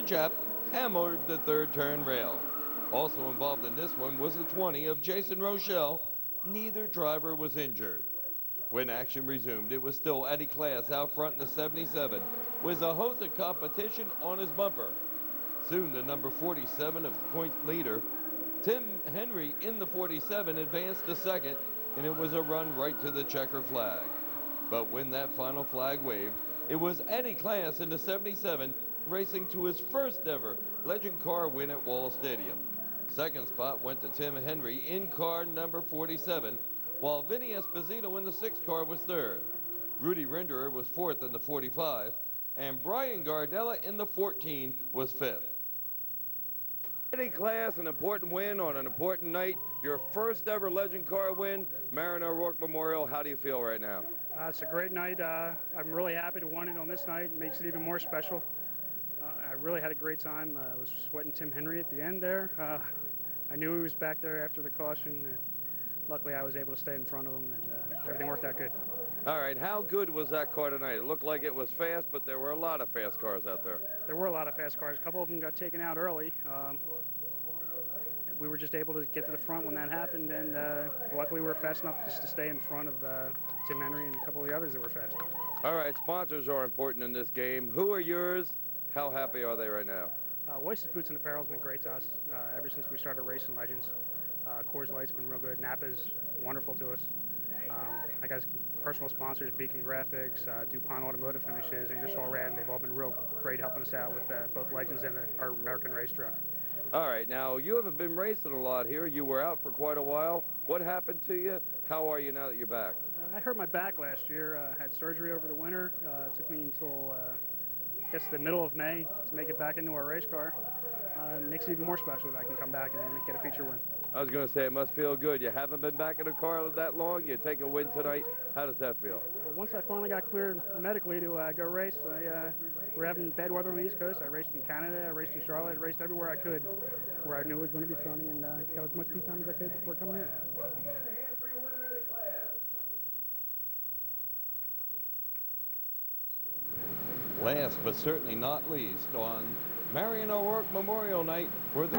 Jap hammered the third turn rail. Also involved in this one was the 20 of Jason Rochelle. Neither driver was injured. When action resumed, it was still Eddie Class out front in the 77 with a host of competition on his bumper. Soon the number 47 of point leader, Tim Henry in the 47, advanced to second, and it was a run right to the checker flag. But when that final flag waved, it was Eddie Class in the 77 racing to his first ever Legend Car win at Wall Stadium. Second spot went to Tim Henry in car number 47, while Vinny Esposito in the 6th car was third. Rudy Renderer was fourth in the 45, and Brian Gardella in the 14 was fifth. Eddie Class, an important win on an important night. Your first ever Legend Car win, Marion O'Rourke Memorial. How do you feel right now? It's a great night. I'm really happy to win it on this night. It makes it even more special. I really had a great time. I was sweating Tim Henry at the end there. I knew he was back there after the caution. Luckily, I was able to stay in front of him, and everything worked out good. All right, how good was that car tonight? It looked like it was fast, but there were a lot of fast cars out there. There were a lot of fast cars. A couple of them got taken out early. We were just able to get to the front when that happened, and luckily we were fast enough just to stay in front of Tim Henry and a couple of the others that were fast. All right, sponsors are important in this game. Who are yours? How happy are they right now? Oasis Boots and Apparel has been great to us ever since we started racing Legends. Coors Light's been real good. Napa's wonderful to us. I got personal sponsors, Beacon Graphics, DuPont Automotive Finishes, Ingersoll Rand. They've all been real great helping us out with both Legends and our American race truck. All right, now you haven't been racing a lot here. You were out for quite a while. What happened to you? How are you now that you're back? I hurt my back last year. Had surgery over the winter. It took me until I guess the middle of May to make it back into our race car. It makes it even more special that I can come back and then get a feature win. I was going to say, it must feel good. You haven't been back in a car that long. You take a win tonight. How does that feel? Well, once I finally got cleared medically to go race, we're having bad weather on the East Coast. I raced in Canada, I raced in Charlotte, I raced everywhere I could where I knew it was going to be sunny, and got as much seat time as I could before coming here. Last but certainly not least, on Marion O'Rourke Memorial Night, were the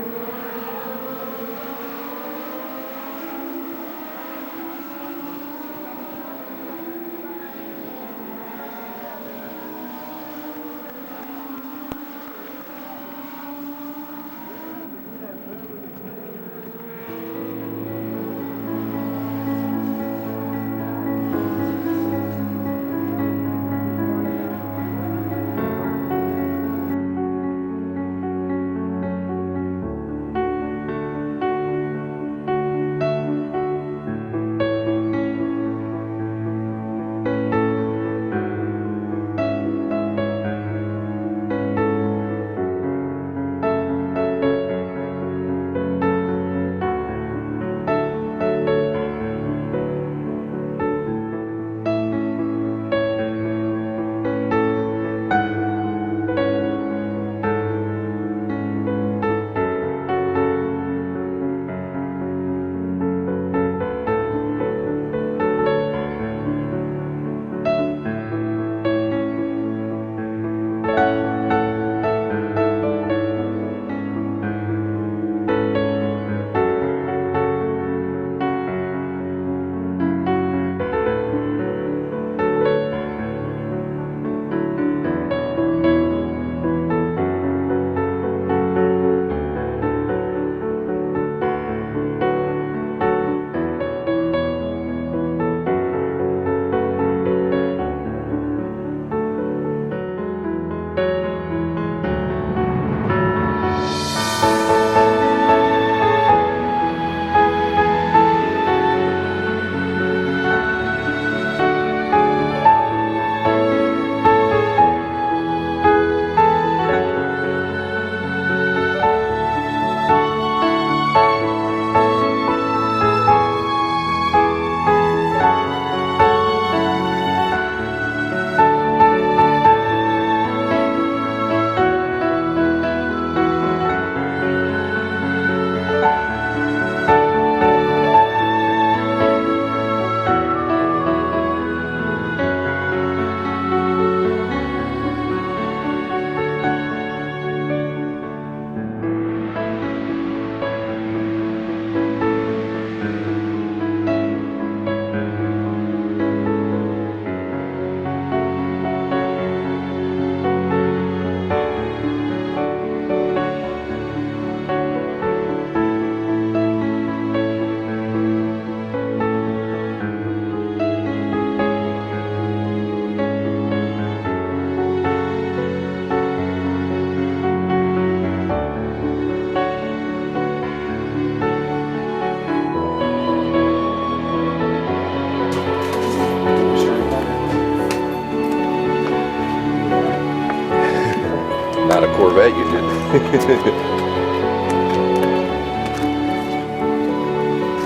Corvette you did.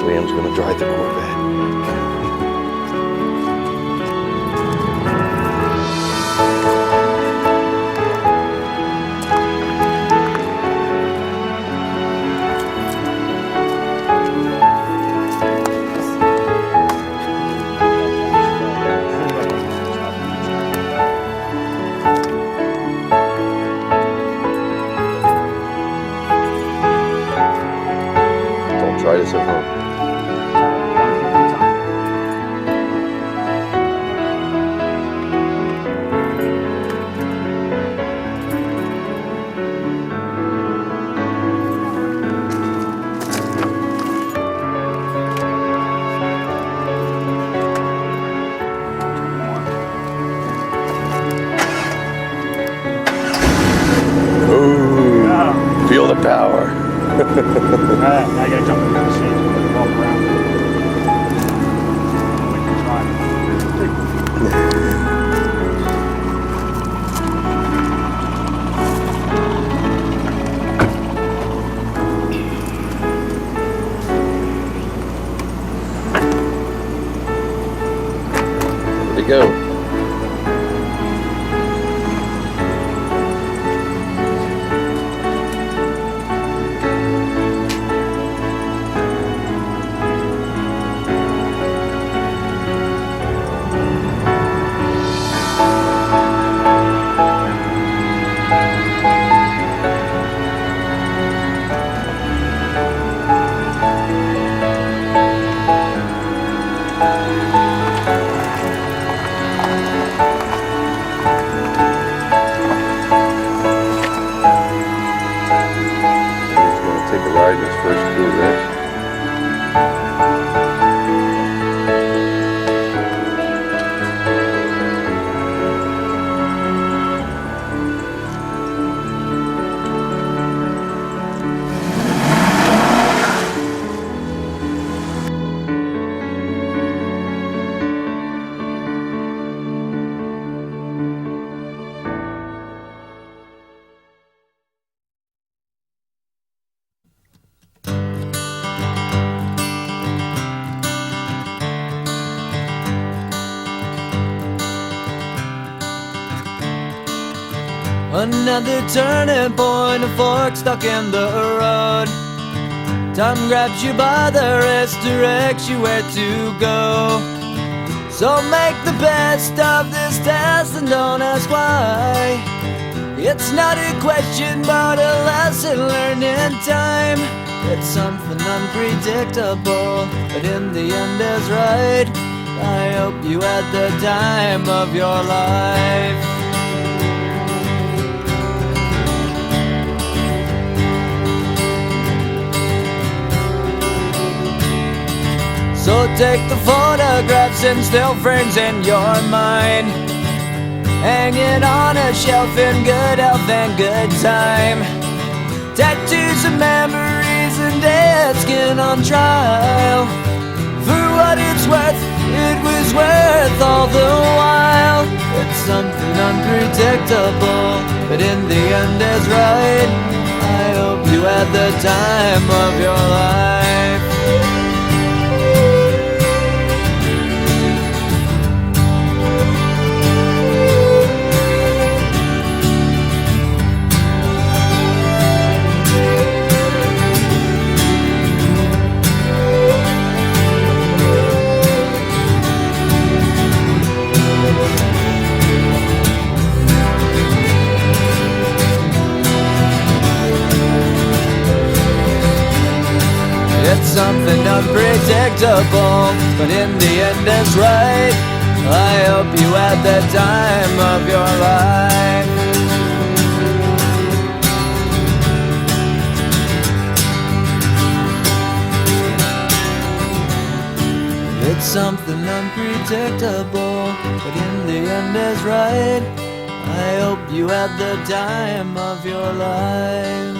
Liam's gonna drive the Corvette. Don't try this at home. Ooh, feel the power. Now I gotta jump in the seat and walk around. We can try. There we go. Take a ride in his first Corvette. Another turning point, a fork stuck in the road. Time grabs you by the wrist, directs you where to go. So make the best of this test and don't ask why. It's not a question but a lesson learned in time. It's something unpredictable, but in the end is right. I hope you had the time of your life. So take the photographs and still frames in your mind, hang it on a shelf in good health and good time. Tattoos of memories and dead skin on trial. For what it's worth, it was worth all the while. It's something unpredictable, but in the end is right. I hope you had the time of your life. It's something unpredictable, but in the end it's right. I hope you had the time of your life. It's something unpredictable, but in the end is right. I hope you had the time of your life.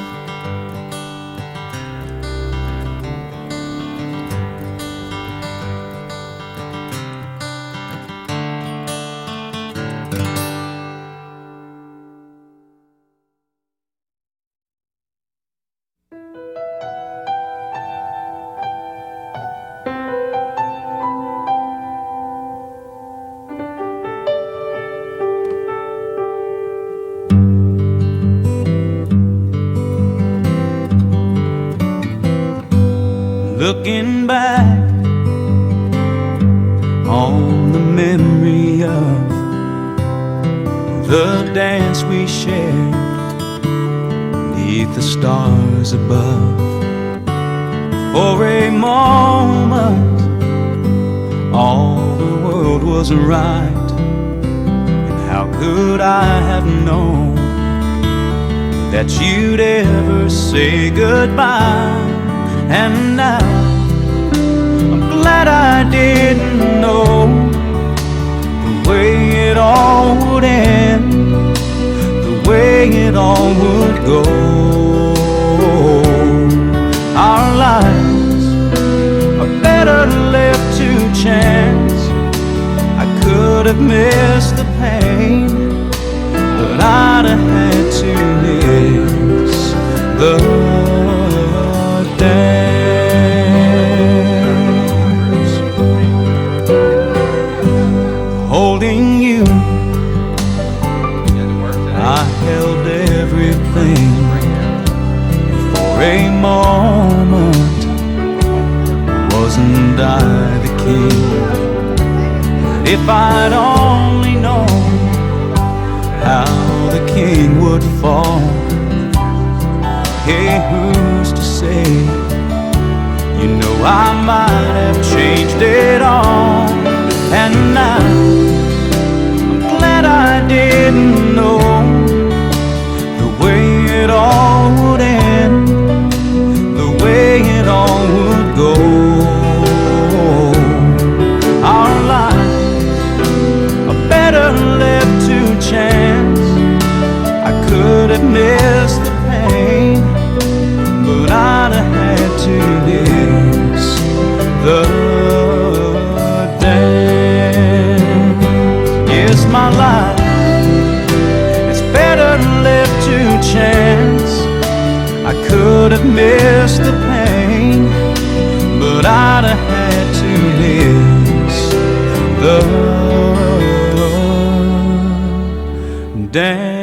looking back on the memory of the dance we shared beneath the stars above. For a moment, all the world was right, and how could I have known that you'd ever say goodbye? And now I'm glad I didn't know the way it all would end, the way it all would go. Our lives are better left to chance. I could have missed the pain, but I'd have had to miss the dance. Holding you, I held everything. For a moment, wasn't I the king? If I'd only known how the king would fall. Hey, who's to say? You know I might have changed it all. And now I'm glad I didn't know the way it all would end, the way it all would go. Our lives are better left to chance. I could have missed the pain, but I'd have had to miss the dance. Yes, my life is better left to chance. I could have missed the pain, but I'd have had to miss the dance.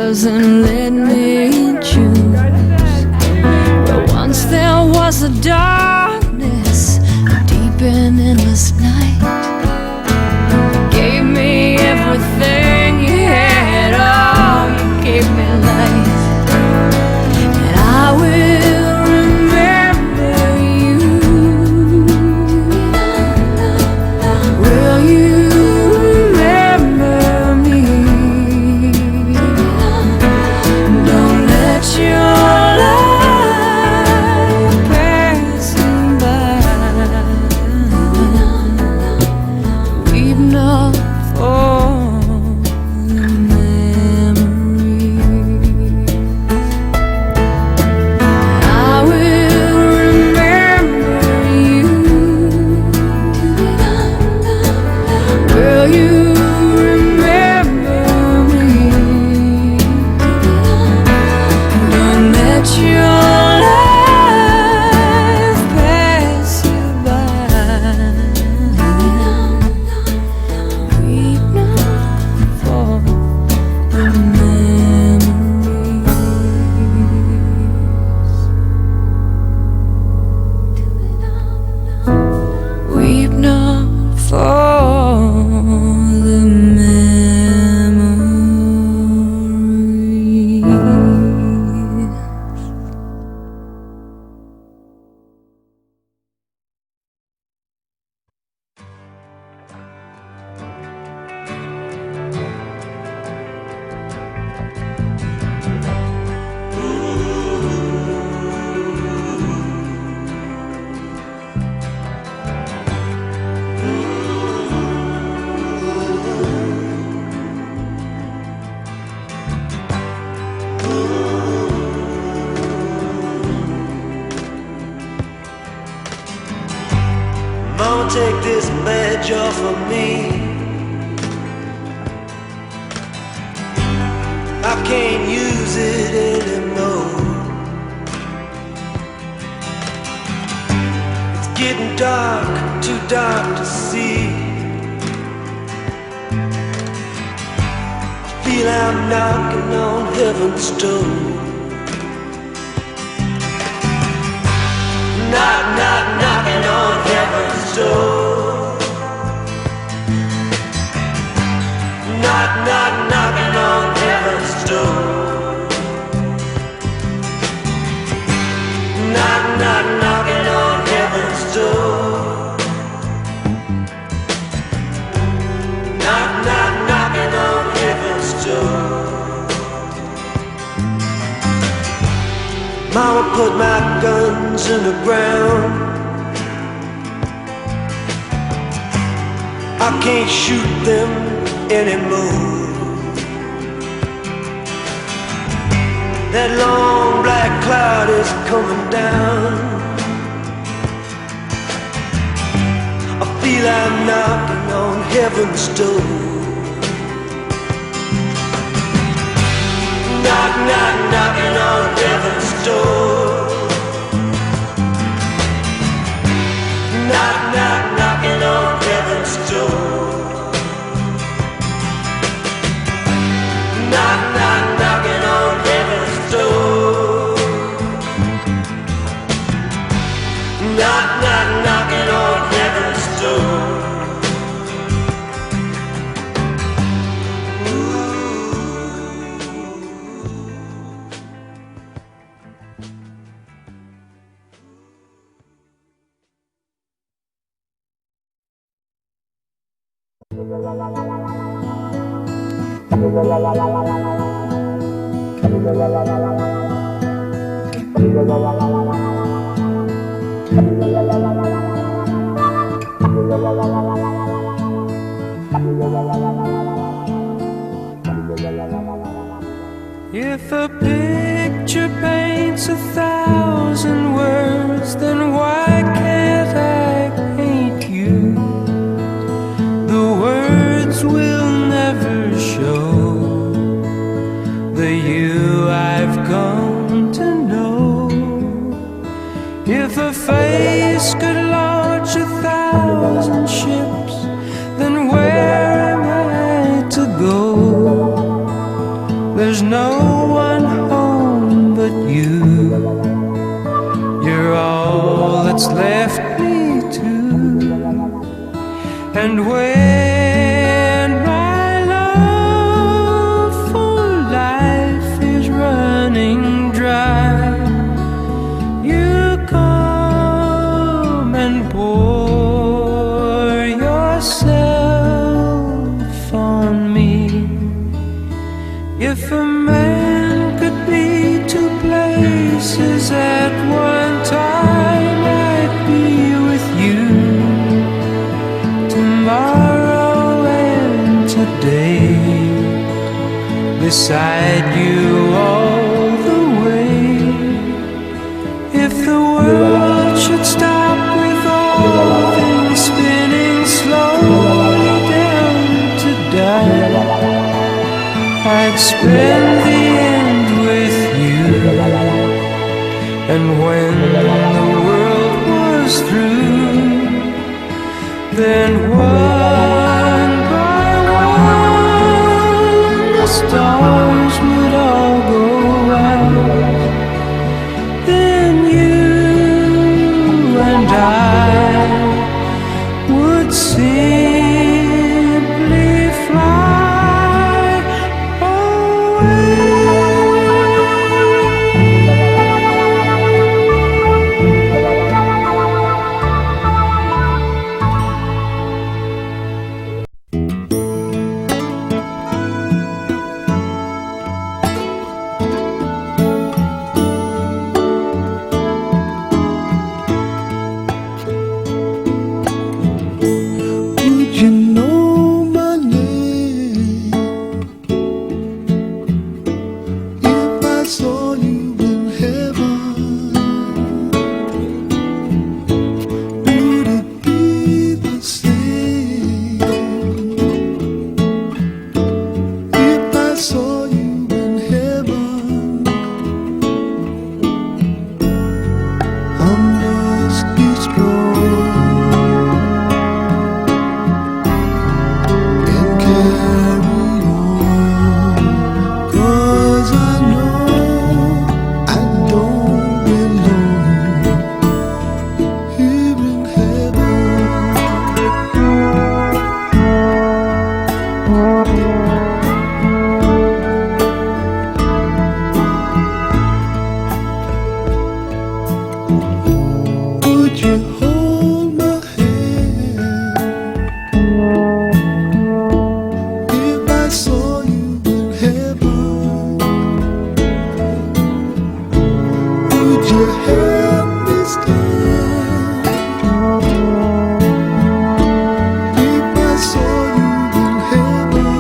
doesn't let me choose. But once there was a darkness, a deep and endless night. You gave me everything you had, oh, you gave me life. And I will remember you. Will you remember me? Don't let your life pass you by. Weep not for the memories. I will remember you. Will you remember me? Don't let your life pass you by. Weep not for the memories. Weep not for the memories. Mama, take this badge off of me. I can't use it anymore. It's getting dark, too dark to see. I feel I'm knocking on heaven's door. Knock, knock, knocking on heaven's door. Knock, knock, knocking on heaven's door. Knock, knock, knocking on heaven's door. Knock, knock, knocking on heaven's door. Mama put my guns in the ground. I can't shoot them anymore. That long black cloud is coming down. I feel I'm knocking on heaven's door. Knock, knock, knocking on heaven's door. Knock, knock, knocking on heaven's door. Knock, knock, knocking on heaven's door. Knock, knock, knocking on heaven's door. If a picture paints 1,000 words, then why can't I paint you? The words will never show the you I've come to know. If a face could launch 1,000 ships, then where am I to go? there's no one home but you. You're all that's left me to. And when my love for life is running dry, you come and pour yourself on me. If a man could be two places at one time, I'd be with you tomorrow and today, beside you all the way. If the world should stop with all things spinning slowly down to die, I'd spend the end with you. And when the world was through, then one by one the stars would all go out. Then you and I would simply fly away. Would you know my name if I saw you in heaven? Would it be the same if I saw you in heaven? I must be strong and carry on, 'cause I know I don't belong here in heaven. Would you hold my hand if I saw you in heaven? Would you help me stand if I saw you in heaven?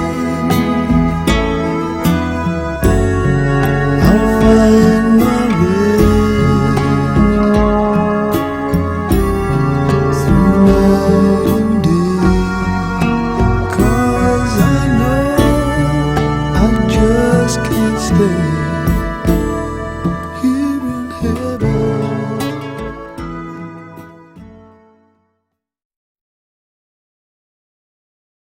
I'll find my way through night and day, 'cause I know I just can't stay